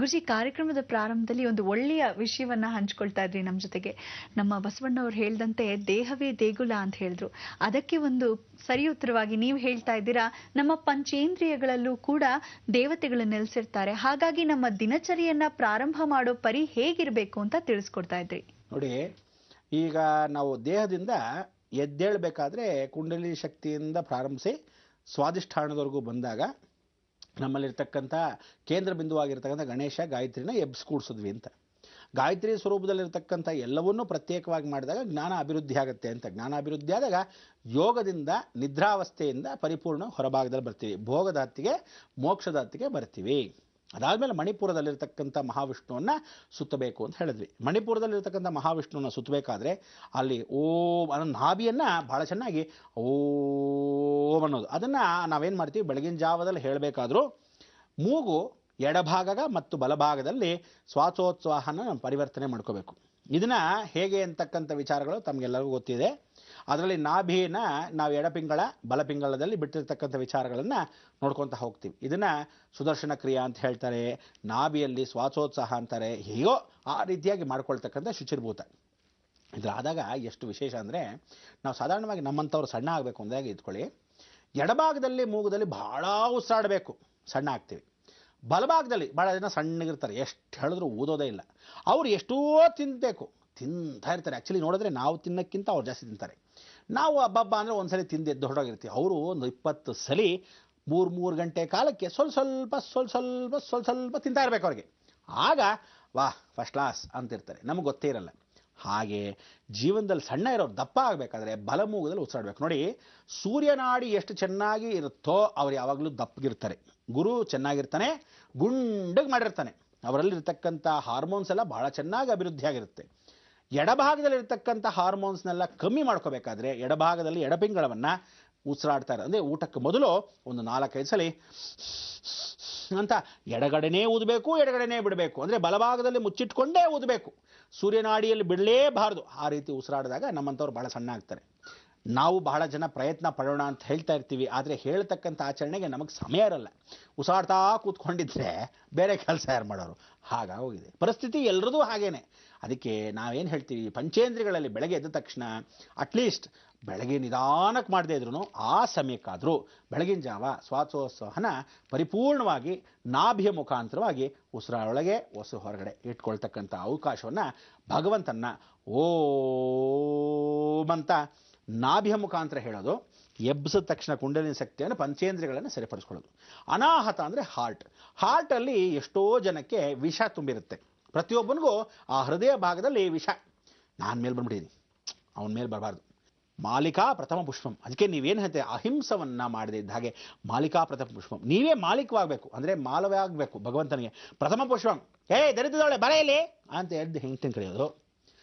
ಗುರುಜಿ, ಕಾರ್ಯಕ್ರಮದ ಪ್ರಾರಂಭದಲ್ಲಿ ಒಂದು ಒಳ್ಳೆಯ ವಿಷಯವನ್ನ ಹಂಚಿಕೊಳ್ತಾ ಇದ್ರಿ ನಮ್ಮ ಜೊತೆಗೆ. ನಮ್ಮ ಬಸವಣ್ಣವ್ರು ಹೇಳ್ದಂತೆ ದೇಹವೇ ದೇಗುಲ ಅಂತ ಹೇಳಿದ್ರು. ಅದಕ್ಕೆ ಒಂದು ಸರಿ ಉತ್ತರವಾಗಿ ನೀವು ಹೇಳ್ತಾ ಇದ್ದೀರಾ, ನಮ್ಮ ಪಂಚೇಂದ್ರಿಯಗಳಲ್ಲೂ ಕೂಡ ದೇವತೆಗಳು ನೆಲೆಸಿರ್ತಾರೆ. ಹಾಗಾಗಿ ನಮ್ಮ ದಿನಚರಿಯನ್ನ ಪ್ರಾರಂಭ ಮಾಡೋ ಪರಿ ಹೇಗಿರ್ಬೇಕು ಅಂತ ತಿಳಿಸ್ಕೊಡ್ತಾ ಇದ್ರಿ. ನೋಡಿ, ಈಗ ನಾವು ದೇಹದಿಂದ ಎದ್ದೇಳಬೇಕಾದ್ರೆ ಕುಂಡಲಿ ಶಕ್ತಿಯಿಂದ ಪ್ರಾರಂಭಿಸಿ ಸ್ವಾಧಿಷ್ಠಾನದವರೆಗೂ ಬಂದಾಗ ನಮ್ಮಲ್ಲಿರ್ತಕ್ಕಂಥ ಕೇಂದ್ರ ಬಿಂದುವಾಗಿರ್ತಕ್ಕಂಥ ಗಣೇಶ ಗಾಯತ್ರಿನ ಎಬ್ಸ್ಕೂಡಿಸಿದ್ವಿ ಅಂತ. ಗಾಯತ್ರಿ ಸ್ವರೂಪದಲ್ಲಿರ್ತಕ್ಕಂಥ ಎಲ್ಲವನ್ನೂ ಪ್ರತ್ಯೇಕವಾಗಿ ಮಾಡಿದಾಗ ಜ್ಞಾನ ಅಭಿವೃದ್ಧಿ ಆಗುತ್ತೆ ಅಂತ. ಜ್ಞಾನ ಅಭಿವೃದ್ಧಿ ಆದಾಗ ಯೋಗದಿಂದ ನಿದ್ರಾವಸ್ಥೆಯಿಂದ ಪರಿಪೂರ್ಣ ಹೊರಭಾಗದಲ್ಲಿ ಬರ್ತೀವಿ, ಭೋಗದ ಹತ್ತಿಗೆ ಮೋಕ್ಷದ ಹತ್ತಿಗೆ ಬರ್ತೀವಿ. ಅದಾದಮೇಲೆ ಮಣಿಪುರದಲ್ಲಿರ್ತಕ್ಕಂಥ ಮಹಾವಿಷ್ಣುವನ್ನು ಸುತ್ತಬೇಕು ಅಂತ ಹೇಳಿದ್ವಿ. ಮಣಿಪುರದಲ್ಲಿರ್ತಕ್ಕಂಥ ಮಹಾವಿಷ್ಣುವನ್ನು ಸುತ್ತಬೇಕಾದ್ರೆ ಅಲ್ಲಿ ಓಂ ಅನ್ನೋ ನಾಭಿಯನ್ನು ಭಾಳ ಚೆನ್ನಾಗಿ ಓಂ ಅನ್ನೋದು ಅದನ್ನು ನಾವೇನು ಮಾಡ್ತೀವಿ, ಬೆಳಗಿನ ಜಾವದಲ್ಲಿ ಹೇಳಬೇಕಾದ್ರೂ ಮೂಗು ಎಡಭಾಗ ಮತ್ತು ಬಲಭಾಗದಲ್ಲಿ ಶ್ವಾಸೋಚ್ಛ್ವಾಸನ ಪರಿವರ್ತನೆ ಮಾಡ್ಕೋಬೇಕು. ಇದನ್ನು ಹೇಗೆ ಅಂತಕ್ಕಂಥ ವಿಚಾರಗಳು ತಮಗೆಲ್ಲರಿಗೂ ಗೊತ್ತಿದೆ. ಅದರಲ್ಲಿ ನಾಭಿನ ನಾವು ಎಡಪಿಂಗಳ ಬಲಪಿಂಗಳದಲ್ಲಿ ಬಿಟ್ಟಿರ್ತಕ್ಕಂಥ ವಿಚಾರಗಳನ್ನು ನೋಡ್ಕೊತಾ ಹೋಗ್ತೀವಿ. ಇದನ್ನು ಸುದರ್ಶನ ಕ್ರಿಯಾ ಅಂತ ಹೇಳ್ತಾರೆ, ನಾಭಿಯಲ್ಲಿ ಶ್ವಾಸೋತ್ಸಾಹ ಅಂತಾರೆ. ಹೇಗೋ ಆ ರೀತಿಯಾಗಿ ಮಾಡ್ಕೊಳ್ತಕ್ಕಂಥ ಶುಚಿರ್ಭೂತ. ಇದಾದಾಗ ಎಷ್ಟು ವಿಶೇಷ ಅಂದರೆ, ನಾವು ಸಾಧಾರಣವಾಗಿ ನಮ್ಮಂಥವ್ರು ಸಣ್ಣ ಆಗಬೇಕು ಅಂದಾಗ ಇದ್ಕೊಳ್ಳಿ, ಎಡಭಾಗದಲ್ಲಿ ಮೂಗದಲ್ಲಿ ಭಾಳ ಉಸಿರಾಡಬೇಕು, ಸಣ್ಣ ಆಗ್ತೀವಿ. ಬಲಭಾಗದಲ್ಲಿ ಭಾಳ ಜನ ಸಣ್ಣಗಿರ್ತಾರೆ, ಎಷ್ಟು ಹೇಳಿದ್ರು ಊದೋದೇ ಇಲ್ಲ. ಅವ್ರು ಎಷ್ಟೋ ತಿನ್ನಬೇಕು, ತಿಂತಾ ಇರ್ತಾರೆ. ಆ್ಯಕ್ಚುಲಿ ನೋಡಿದ್ರೆ ನಾವು ತಿನ್ನೋಕ್ಕಿಂತ ಅವ್ರು ಜಾಸ್ತಿ ತಿಂತಾರೆ. ನಾವು ಹಬ್ಬ ಅಂದರೆ ಒಂದು ಸಲ ತಿಂದು ಎದ್ದು ಹೊರಟೋಗಿರ್ತೀವಿ. ಅವರು ಒಂದು 20 ಸಲ 3 ಗಂಟೆ ಕಾಲಕ್ಕೆ ಸ್ವಲ್ಪ ತಿಂತಾ ಇರಬೇಕು ಅವ್ರಿಗೆ. ಆಗ ವಾಹ್ ಫಸ್ಟ್ ಕ್ಲಾಸ್ ಅಂತಿರ್ತಾರೆ, ನಮಗೆ ಗೊತ್ತೇ ಇರಲ್ಲ. ಹಾಗೆ ಜೀವನದಲ್ಲಿ ಸಣ್ಣ ಇರೋರು ದಪ್ಪ ಆಗಬೇಕಾದ್ರೆ ಬಲಮೂಗದಲ್ಲಿ ಉಸಿರಾಡಬೇಕು. ನೋಡಿ, ಸೂರ್ಯನಾಡಿ ಎಷ್ಟು ಚೆನ್ನಾಗಿ ಇರುತ್ತೋ ಅವ್ರು ಯಾವಾಗಲೂ ದಪ್ಪಗಿರ್ತಾರೆ. ಗುರು ಚೆನ್ನಾಗಿರ್ತಾನೆ, ಗುಂಡಗೆ ಮಾಡಿರ್ತಾನೆ. ಅವರಲ್ಲಿರ್ತಕ್ಕಂಥ ಹಾರ್ಮೋನ್ಸ್ ಎಲ್ಲ ಭಾಳ ಚೆನ್ನಾಗಿ ಅಭಿವೃದ್ಧಿ ಆಗಿರುತ್ತೆ. ಎಡಭಾಗದಲ್ಲಿರ್ತಕ್ಕಂಥ ಹಾರ್ಮೋನ್ಸ್ನೆಲ್ಲ ಕಮ್ಮಿ ಮಾಡ್ಕೋಬೇಕಾದ್ರೆ ಎಡಭಾಗದಲ್ಲಿ ಎಡಪಿಂಗಳವನ್ನು ಉಸಿರಾಡ್ತಾರೆ. ಅಂದರೆ ಊಟಕ್ಕೆ ಮೊದಲು ಒಂದು 4-5 ಸಲ ಅಂತ ಎಡಗಡೆನೇ ಊದಬೇಕು, ಎಡಗಡೆನೇ ಬಿಡಬೇಕು. ಅಂದರೆ ಬಲಭಾಗದಲ್ಲಿ ಮುಚ್ಚಿಟ್ಕೊಂಡೇ ಊದಬೇಕು, ಸೂರ್ಯನಾಡಿಯಲ್ಲಿ ಬಿಡಲೇಬಾರ್ದು. ಆ ರೀತಿ ಉಸಿರಾಡಿದಾಗ ನಮ್ಮಂಥವ್ರು ಭಾಳ ಸಣ್ಣ ಆಗ್ತಾರೆ. ನಾವು ಬಹಳ ಜನ ಪ್ರಯತ್ನ ಪಡೋಣ ಅಂತ ಹೇಳ್ತಾ ಇರ್ತೀವಿ, ಆದರೆ ಹೇಳ್ತಕ್ಕಂಥ ಆಚರಣೆಗೆ ನಮಗೆ ಸಮಯ ಇರಲ್ಲ. ಉಸಿರಾಡ್ತಾ ಕೂತ್ಕೊಂಡಿದ್ರೆ ಬೇರೆ ಕೆಲಸ ಯಾರು ಮಾಡೋರು? ಹಾಗಾಗೋಗಿದೆ ಪರಿಸ್ಥಿತಿ, ಎಲ್ಲರದೂ ಹಾಗೇನೆ. ಅದಕ್ಕೆ ನಾವೇನು ಹೇಳ್ತೀವಿ, ಪಂಚೇಂದ್ರಿಯಗಳಲ್ಲಿ ಬೆಳಗ್ಗೆ ಎದ್ದ ತಕ್ಷಣ ಅಟ್ಲೀಸ್ಟ್ ಬೆಳಗ್ಗೆ ನಿಧಾನಕ್ಕೆ ಮಾಡದೇ ಇದ್ರೂ ಆ ಸಮಯಕ್ಕಾದರೂ ಬೆಳಗಿನ ಜಾವ ಶ್ವಾಸೋಚ್ಛ್ವಾಸನ ಪರಿಪೂರ್ಣವಾಗಿ ನಾಭಿಯ ಮುಖಾಂತರವಾಗಿ ಉಸಿರೊಳಗೆ ಉಸಿರು ಹೊರಗಡೆ ಇಟ್ಕೊಳ್ತಕ್ಕಂಥ ಅವಕಾಶವನ್ನು ಭಗವಂತನ ಓಂ ಅಂತ ನಾಭಿಯ ಮುಖಾಂತರ ಹೇಳೋದು. ಎಬ್ಸಿದ ತಕ್ಷಣ ಕುಂಡಲಿನಿ ಶಕ್ತಿಯನ್ನು ಪಂಚೇಂದ್ರಿಯಗಳನ್ನು ಸರಿಪಡಿಸ್ಕೊಳ್ಳೋದು. ಅನಾಹತ ಅಂದರೆ ಹಾರ್ಟಲ್ಲಿ ಎಷ್ಟೋ ಜನಕ್ಕೆ ವಿಷ ತುಂಬಿರುತ್ತೆ. ಪ್ರತಿಯೊಬ್ಬನಿಗೂ ಆ ಹೃದಯ ಭಾಗದಲ್ಲಿ ವಿಷ. ನಾನು ಮೇಲೆ ಬಂದ್ಬಿಟ್ಟಿದ್ದೀನಿ, ಅವನ ಮೇಲೆ ಬರಬಾರ್ದು. ಮಾಲಿಕಾ ಪ್ರಥಮ ಪುಷ್ಪಂ. ಅದಕ್ಕೆ ನೀವೇನು ಹೇಳ್ತೀವಿ, ಅಹಿಂಸವನ್ನು ಮಾಡದೇ ಇದ್ದ ಹಾಗೆ ಮಾಲಿಕಾ ಪ್ರಥಮ ಪುಷ್ಪಂ. ನೀವೇ ಮಾಲೀಕವಾಗಬೇಕು, ಅಂದರೆ ಮಾಲವೇ ಆಗಬೇಕು ಭಗವಂತನಿಗೆ. ಪ್ರಥಮ ಪುಷ್ಪಂ, ದರಿದ್ರದವಳೆ ಬರೆಯಲಿ ಅಂತ ಎದ್ದು ಹೆಂಡ್ತಿನ ಕರೆಯೋದು.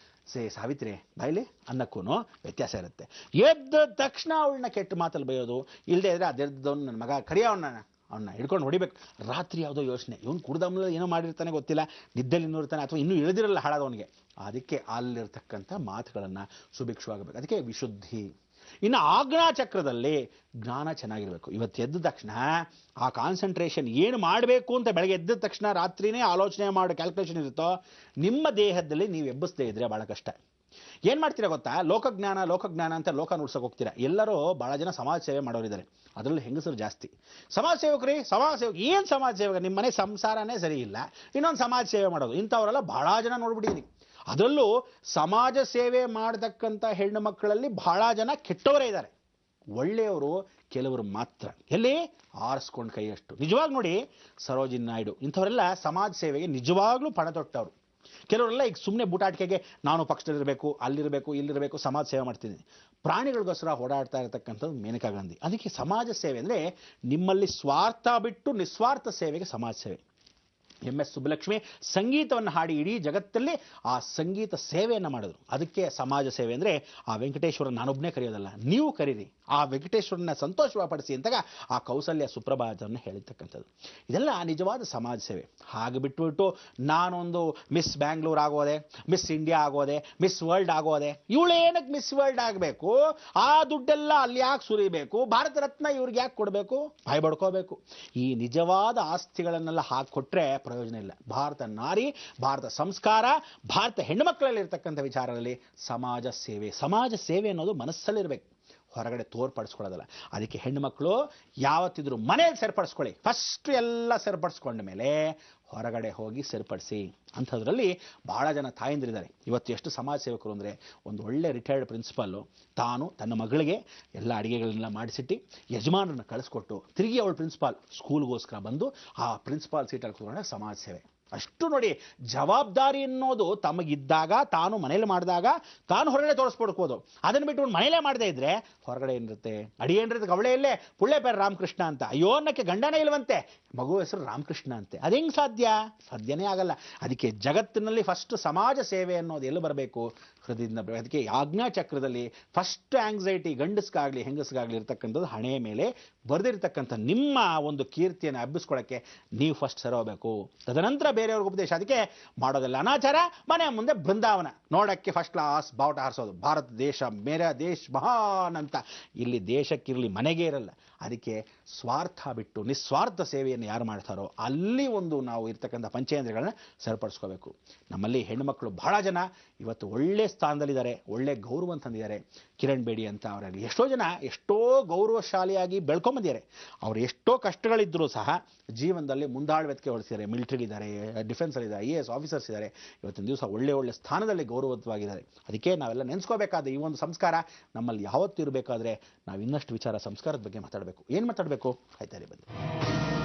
ಸಾವಿತ್ರಿ ಬಾಯಿಲಿ ಅನ್ನಕ್ಕೂ ವ್ಯತ್ಯಾಸ ಇರುತ್ತೆ. ಎದ್ದ ತಕ್ಷಣ ಅವಳನ್ನ ಕೆಟ್ಟ ಮಾತಲ್ಲಿ ಬೈಯೋದು, ಇಲ್ಲದೆ ಇದ್ರೆ ಅದೆದ್ದವನು ನನ್ನ ಮಗ ಕರಿಯ ಅವನ್ನ ಹಿಡ್ಕೊಂಡು ಹೊಡಿಬೇಕು. ರಾತ್ರಿ ಯಾವುದೋ ಯೋಚನೆ, ಇವನು ಕುಡ್ದಮ್ಮಲ ಏನೋ ಮಾಡಿರ್ತಾನೆ ಗೊತ್ತಿಲ್ಲ, ನಿದ್ದೆಲ್ಲಿ ಇನ್ನೂ ಇರ್ತಾನೆ, ಅಥವಾ ಇನ್ನೂ ಇಳಿದಿರಲ್ಲ ಹಾಳಾದವನಿಗೆ. ಅದಕ್ಕೆ ಅಲ್ಲಿರ್ತಕ್ಕಂಥ ಮಾತುಗಳನ್ನು ಸುಭಿಕ್ಷವಾಗಬೇಕು. ಅದಕ್ಕೆ ವಿಶುದ್ಧಿ. ಇನ್ನು ಆಜ್ಞಾಚಕ್ರದಲ್ಲಿ ಜ್ಞಾನ ಚೆನ್ನಾಗಿರಬೇಕು. ಇವತ್ತು ಎದ್ದ ತಕ್ಷಣ ಆ ಕಾನ್ಸಂಟ್ರೇಷನ್ ಏನು ಮಾಡಬೇಕು ಅಂತ ಬೆಳಗ್ಗೆ ಎದ್ದ ತಕ್ಷಣ ರಾತ್ರಿನೇ ಆಲೋಚನೆ ಮಾಡೋ ಕ್ಯಾಲ್ಕುಲೇಷನ್ ಇರುತ್ತೋ, ನಿಮ್ಮ ದೇಹದಲ್ಲಿ ನೀವು ಎಬ್ಬಿಸದೇ ಇದ್ರೆ ಭಾಳ ಕಷ್ಟ. ಏನು ಮಾಡ್ತೀರಾ ಗೊತ್ತಾ, ಲೋಕಜ್ಞಾನ ಅಂತ ಲೋಕ ನುಡ್ಸೋಕೆ ಹೋಗ್ತೀರಾ. ಎಲ್ಲರೂ ಭಾಳ ಜನ ಸಮಾಜ ಸೇವೆ ಮಾಡೋರಿದ್ದಾರೆ, ಅದರಲ್ಲಿ ಹೆಂಗಸರು ಜಾಸ್ತಿ. ಸಮಾಜ ಸೇವಕರು ಏನು ಸಮಾಜ ಸೇವಕ? ನಿಮ್ಮ ಮನೆ ಸಂಸಾರನೇ ಸರಿ ಇಲ್ಲ, ಇನ್ನೊಂದು ಸಮಾಜ ಸೇವೆ ಮಾಡೋದು. ಇಂಥವರೆಲ್ಲ ಭಾಳ ಜನ ನೋಡ್ಬಿಟ್ಟಿದ್ದೀನಿ. ಅದರಲ್ಲೂ ಸಮಾಜ ಸೇವೆ ಮಾಡತಕ್ಕಂಥ ಹೆಣ್ಣು ಮಕ್ಕಳಲ್ಲಿ ಬಹಳ ಜನ ಕೆಟ್ಟವರೇ ಇದ್ದಾರೆ, ಒಳ್ಳೆಯವರು ಕೆಲವರು ಮಾತ್ರ. ಎಲ್ಲಿ ಆರಿಸ್ಕೊಂಡು ಕೈಯಷ್ಟು. ನಿಜವಾಗಿ ನೋಡಿ, ಸರೋಜಿನಿ ನಾಯ್ಡು ಇಂಥವರೆಲ್ಲ ಸಮಾಜ ಸೇವೆಗೆ ನಿಜವಾಗ್ಲೂ ಪಣ ತೊಟ್ಟವರು. ಕೆಲವರೆಲ್ಲ ಈಗ ಸುಮ್ಮನೆ ಬೂಟಾಟಿಕೆಗೆ ನಾನು ಪಕ್ಷದಲ್ಲಿರಬೇಕು, ಅಲ್ಲಿರಬೇಕು, ಇಲ್ಲಿರಬೇಕು, ಸಮಾಜ ಸೇವೆ ಮಾಡ್ತಿದ್ದೀನಿ. ಪ್ರಾಣಿಗಳಿಗೋಸ್ಕರ ಓಡಾಡ್ತಾ ಇರತಕ್ಕಂಥದ್ದು ಮೇನಕಾ ಗಾಂಧಿ. ಅದಕ್ಕೆ ಸಮಾಜ ಸೇವೆ ಅಂದರೆ ನಿಮ್ಮಲ್ಲಿ ಸ್ವಾರ್ಥ ಬಿಟ್ಟು ನಿಸ್ವಾರ್ಥ ಸೇವೆಗೆ ಸಮಾಜ ಸೇವೆ. MS ಸುಬ್ಬಲಕ್ಷ್ಮಿ ಸಂಗೀತವನ್ನು ಹಾಡಿ ಇಡೀ ಜಗತ್ತಲ್ಲಿ ಆ ಸಂಗೀತ ಸೇವೆಯನ್ನು ಮಾಡಿದ್ರು. ಅದಕ್ಕೆ ಸಮಾಜ ಸೇವೆ ಅಂದರೆ ಆ ವೆಂಕಟೇಶ್ವರ ನಾನೊಬ್ಬನೇ ಕರೆಯೋದಲ್ಲ, ನೀವು ಕರೀರಿ, ಆ ವೆಂಕಟೇಶ್ವರನ ಸಂತೋಷಪಡಿಸಿ ಅಂತಾಗ ಆ ಕೌಸಲ್ಯ ಸುಪ್ರಭಾತವನ್ನು ಹೇಳಿರ್ತಕ್ಕಂಥದ್ದು. ಇದೆಲ್ಲ ನಿಜವಾದ ಸಮಾಜ ಸೇವೆ. ಹಾಗೆ ಬಿಟ್ಟುಬಿಟ್ಟು ನಾನೊಂದು ಮಿಸ್ ಬ್ಯಾಂಗ್ಳೂರ್ ಆಗೋದೆ, ಮಿಸ್ ಇಂಡಿಯಾ ಆಗೋದೆ, ಮಿಸ್ ವರ್ಲ್ಡ್ ಆಗೋದೆ. ಇವಳೇನಕ್ಕೆ ಮಿಸ್ ವರ್ಲ್ಡ್ ಆಗಬೇಕು? ಆ ದುಡ್ಡೆಲ್ಲ ಅಲ್ಲಿ ಯಾಕೆ ಸುರಿಬೇಕು? ಭಾರತ ರತ್ನ ಇವ್ರಿಗೆ ಯಾಕೆ ಕೊಡಬೇಕು? ಬಾಯ್ ಬಡ್ಕೋಬೇಕು? ಈ ನಿಜವಾದ ಆಸ್ತಿಗಳನ್ನೆಲ್ಲ ಹಾಕಿಕೊಟ್ರೆ ಪ್ರಯೋಜನ ಇಲ್ಲ. ಭಾರತ ನಾರಿ, ಭಾರತ ಸಂಸ್ಕಾರ, ಭಾರತ ಹೆಣ್ಣುಮಕ್ಕಳಲ್ಲಿ ಇರ್ತಕ್ಕಂಥ ವಿಚಾರದಲ್ಲಿ ಸಮಾಜ ಸೇವೆ ಅನ್ನೋದು ಮನಸ್ಸಲ್ಲಿರಬೇಕು, ಹೊರಗಡೆ ತೋರ್ಪಡಿಸ್ಕೊಳ್ಳೋದಲ್ಲ. ಅದಕ್ಕೆ ಹೆಣ್ಣುಮಕ್ಕಳು ಯಾವತ್ತಿದ್ರು ಮನೆಯಲ್ಲಿ ಸರಿಪಡಿಸ್ಕೊಳ್ಳಿ, ಫಸ್ಟ್ ಎಲ್ಲ ಸರಿಪಡಿಸ್ಕೊಂಡ ಮೇಲೆ ಹೊರಗಡೆ ಹೋಗಿ ಸರಿಪಡಿಸಿ. ಅಂಥದ್ರಲ್ಲಿ ಬಹಳ ಜನ ತಾಯಂದಿರಿದ್ದಾರೆ. ಇವತ್ತು ಎಷ್ಟು ಸಮಾಜ ಸೇವಕರು ಅಂದರೆ, ಒಂದು ಒಳ್ಳೆ ರಿಟೈರ್ಡ್ ಪ್ರಿನ್ಸಿಪಾಲು ತಾನು ತನ್ನ ಮಗಳಿಗೆ ಎಲ್ಲ ಅಡುಗೆಗಳನ್ನೆಲ್ಲ ಮಾಡಿಸಿಟ್ಟು ಯಜಮಾನರನ್ನ ಕಳಿಸ್ಕೊಟ್ಟು ತಿರುಗಿ ಅವಳು ಪ್ರಿನ್ಸಿಪಾಲ್ ಸ್ಕೂಲ್ಗೋಸ್ಕರ ಬಂದು ಆ ಪ್ರಿನ್ಸಿಪಾಲ್ ಸೀಟಲ್ಲಿ ಕೂತ್ಕೊಂಡ ಸಮಾಜ ಸೇವೆ. ಅಷ್ಟು ನೋಡಿ, ಜವಾಬ್ದಾರಿ ಅನ್ನೋದು ತಮಗಿದ್ದಾಗ, ತಾನು ಮನೇಲಿ ಮಾಡಿದಾಗ ತಾನು ಹೊರಗಡೆ ತೋರಿಸ್ಕೊಡ್ಬೋದು. ಅದನ್ನು ಬಿಟ್ಟು ಮನೇಲೇ ಮಾಡದೇ ಇದ್ರೆ ಹೊರಗಡೆ ಏನಿರುತ್ತೆ, ಅಡಿಯೇನಿರುತ್ತೆ ಅವಳೆಯಲ್ಲೇ ಪುಳ್ಳೆ ಪೇರ ರಾಮಕೃಷ್ಣ ಅಂತ, ಅಯ್ಯೋ ಅನ್ನಕ್ಕೆ ಗಂಡನೇ ಇಲ್ವಂತೆ, ಮಗು ಹೆಸರು ರಾಮಕೃಷ್ಣ ಅಂತೆ. ಅದು ಹೆಂಗೆ ಸಾಧ್ಯನೇ ಆಗಲ್ಲ. ಅದಕ್ಕೆ ಜಗತ್ತಿನಲ್ಲಿ ಫಸ್ಟ್ ಸಮಾಜ ಸೇವೆ ಅನ್ನೋದು ಎಲ್ಲಿ ಬರಬೇಕು, ಹೃದಯದಿಂದ ಬರಬೇಕು. ಅದಕ್ಕೆ ಆಜ್ಞಾಚಕ್ರದಲ್ಲಿ ಫಸ್ಟ್ ಆಂಗ್ಸೈಟಿ ಗಂಡಸ್ಗಾಗಲಿ ಹೆಂಗಸ್ಗಾಗಲಿ ಇರ್ತಕ್ಕಂಥದ್ದು ಹಣೆಯ ಮೇಲೆ ಬರೆದಿರ್ತಕ್ಕಂಥ ನಿಮ್ಮ ಒಂದು ಕೀರ್ತಿಯನ್ನು ಹಬ್ಬಿಸ್ಕೊಳ್ಳೋಕ್ಕೆ ನೀವು ಫಸ್ಟ್ ಸರೋಬೇಕು, ತದನಂತರ ಬೇರೆಯವ್ರಿಗೆ ಉಪದೇಶ. ಅದಕ್ಕೆ ಮಾಡೋದಲ್ಲ ಅನಾಚಾರ, ಮನೆ ಮುಂದೆ ಬೃಂದಾವನ ನೋಡೋಕ್ಕೆ ಫಸ್ಟ್ ಕ್ಲಾಸ್ ಬಾವುಟ ಹಾರಿಸೋದು, ಭಾರತ ದೇಶ ಮೇರಾ ದೇಶ್ ಮಹಾನ್ ಅಂತ. ಇಲ್ಲಿ ದೇಶಕ್ಕಿರಲಿ ಮನೆಗೆ ಇರಲ್ಲ. ಅದಕ್ಕೆ ಸ್ವಾರ್ಥ ಬಿಟ್ಟು ನಿಸ್ವಾರ್ಥ ಸೇವೆಯನ್ನು ಯಾರು ಮಾಡ್ತಾರೋ ಅಲ್ಲಿ ಒಂದು ನಾವು ಇರ್ತಕ್ಕಂಥ ಪಂಚೇಂದ್ರಿಯಗಳನ್ನ ಸರಿಪಡಿಸ್ಕೋಬೇಕು. ನಮ್ಮಲ್ಲಿ ಹೆಣ್ಣುಮಕ್ಕಳು ಬಹಳ ಜನ ಇವತ್ತು ಒಳ್ಳೆ ಸ್ಥಾನದಲ್ಲಿದ್ದಾರೆ, ಒಳ್ಳೆ ಗೌರವ ತಂದಿದ್ದಾರೆ. ಕಿರಣ್ ಬೇಡಿ ಅಂತ ಅವರಲ್ಲಿ ಎಷ್ಟೋ ಜನ ಎಷ್ಟೋ ಗೌರವಶಾಲಿಯಾಗಿ ಬೆಳ್ಕೊಂಬಂದಿದ್ದಾರೆ. ಅವರು ಎಷ್ಟೋ ಕಷ್ಟಗಳಿದ್ದರೂ ಸಹ ಜೀವನದಲ್ಲಿ ಮುಂದಾಳುವಿಕೆ ಹೊಳಿಸಿದ್ದಾರೆ. ಮಿಲಿಟರಿಲಿದ್ದಾರೆ, ಡಿಫೆನ್ಸಲ್ಲಿದ್ದಾರೆ, IAS ಆಫೀಸರ್ಸ್ ಇದ್ದಾರೆ. ಇವತ್ತಿನ ದಿವಸ ಒಳ್ಳೆ ಸ್ಥಾನದಲ್ಲಿ ಗೌರವವಾಗಿದ್ದಾರೆ. ಅದಕ್ಕೆ ನಾವೆಲ್ಲ ನೆನೆಸ್ಕೋಬೇಕಾದ ಈ ಒಂದು ಸಂಸ್ಕಾರ ನಮ್ಮಲ್ಲಿ ಯಾವತ್ತೂ ಇರಬೇಕಾದ್ರೆ ನಾವು ಇನ್ನಷ್ಟು ವಿಚಾರ ಸಂಸ್ಕಾರದ ಬಗ್ಗೆ ಮಾತಾಡಬೇಕು. ಏನು ಮಾತಾಡಬೇಕು? ಆಯ್ತಾರೆ ಬನ್ನಿ.